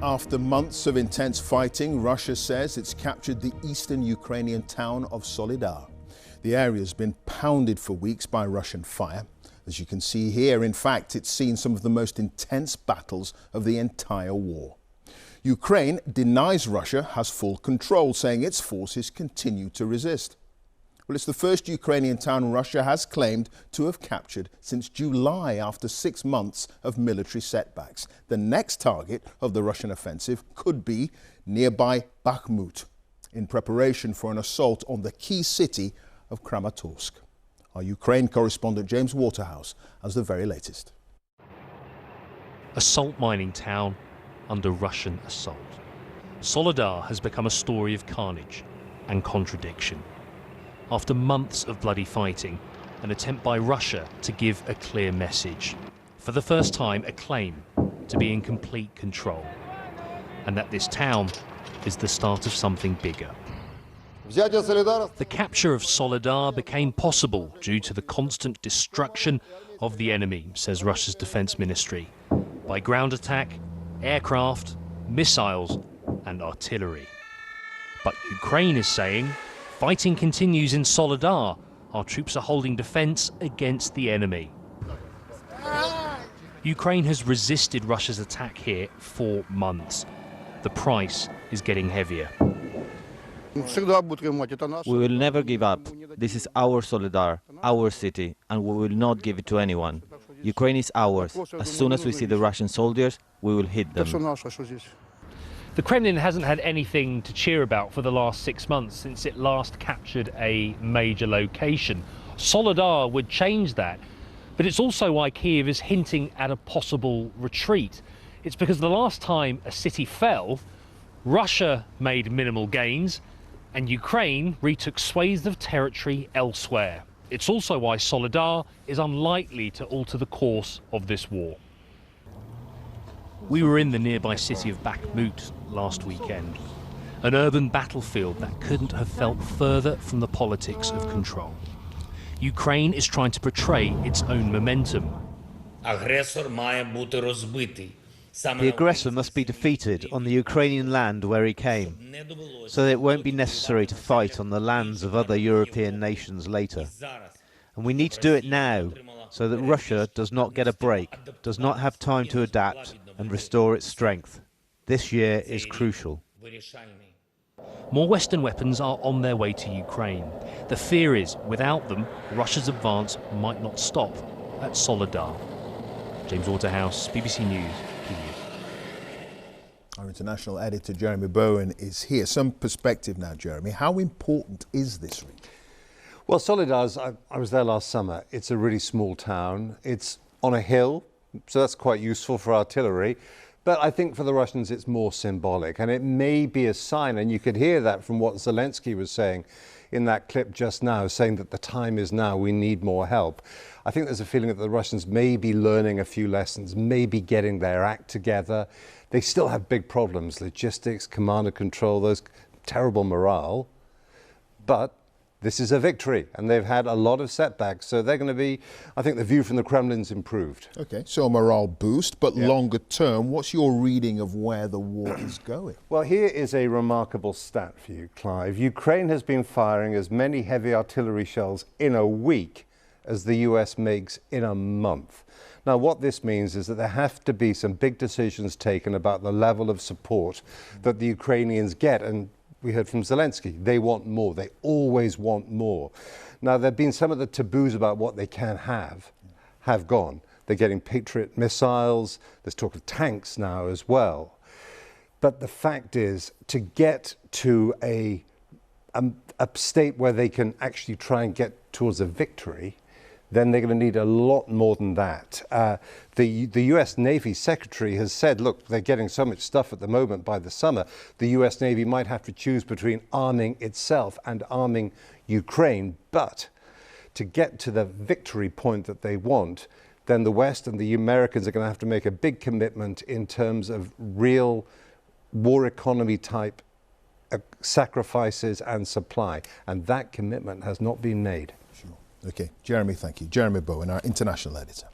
After months of intense fighting, Russia says it's captured the eastern Ukrainian town of Soledar. The area has been pounded for weeks by Russian fire. As you can see here, in fact, it's seen some of the most intense battles of the entire war. Ukraine denies Russia has full control, saying its forces continue to resist. Well, it's the first Ukrainian town Russia has claimed to have captured since July, after 6 months of military setbacks. The next target of the Russian offensive could be nearby Bakhmut, in preparation for an assault on the key city of Kramatorsk. Our Ukraine correspondent James Waterhouse has the very latest. A salt mining town under Russian assault. Soledar has become a story of carnage and contradiction. After months of bloody fighting, an attempt by Russia to give a clear message. For the first time, a claim to be in complete control. And that this town is the start of something bigger. The capture of Soledar became possible due to the constant destruction of the enemy, says Russia's defense ministry, by ground attack, aircraft, missiles and artillery. But Ukraine is saying fighting continues in Soledar. Our troops are holding defense against the enemy. Ukraine has resisted Russia's attack here for months. The price is getting heavier. We will never give up. This is our Soledar, our city, and we will not give it to anyone. Ukraine is ours. As soon as we see the Russian soldiers, we will hit them. The Kremlin hasn't had anything to cheer about for the last 6 months since it last captured a major location. Soledar would change that, but it's also why Kyiv is hinting at a possible retreat. It's because the last time a city fell, Russia made minimal gains and Ukraine retook swathes of territory elsewhere. It's also why Soledar is unlikely to alter the course of this war. We were in the nearby city of Bakhmut last weekend, an urban battlefield that couldn't have felt further from the politics of control. Ukraine is trying to portray its own momentum. The aggressor must be defeated on the Ukrainian land where he came, so that it won't be necessary to fight on the lands of other European nations later. And we need to do it now, so that Russia does not get a break, does not have time to adapt and restore its strength. This year is crucial. More Western weapons are on their way to Ukraine. The fear is, without them, Russia's advance might not stop at Soledar. James Waterhouse, BBC News, Kyiv. Our international editor, Jeremy Bowen, is here. Some perspective now, Jeremy. How important is this region? Well, Soledar, I was there last summer. It's a really small town. It's on a hill, so that's quite useful for artillery. But I think for the Russians, it's more symbolic. And it may be a sign, and you could hear that from what Zelensky was saying in that clip just now, saying that the time is now, we need more help. I think there's a feeling that the Russians may be learning a few lessons, maybe getting their act together. They still have big problems, logistics, command and control, those terrible morale. But this is a victory, and they've had a lot of setbacks, so they're going to be, I think the view from the Kremlin's improved. Okay, so a morale boost, but longer term, what's your reading of where the war is going? Well, here is a remarkable stat for you, Clive. Ukraine has been firing as many heavy artillery shells in a week as the US makes in a month. Now, what this means is that there have to be some big decisions taken about the level of support that the Ukrainians get, and we heard from Zelensky, they want more. They always want more. Now, there have been some of the taboos about what they can have gone. They're getting Patriot missiles. There's talk of tanks now as well. But the fact is, to get to a state where they can actually try and get towards a victory, then they're going to need a lot more than that. The US Navy Secretary has said, look, they're getting so much stuff at the moment by the summer, the US Navy might have to choose between arming itself and arming Ukraine. But to get to the victory point that they want, then the West and the Americans are going to have to make a big commitment in terms of real war economy type sacrifices and supply. And that commitment has not been made. Okay, Jeremy, thank you. Jeremy Bowen, our international editor.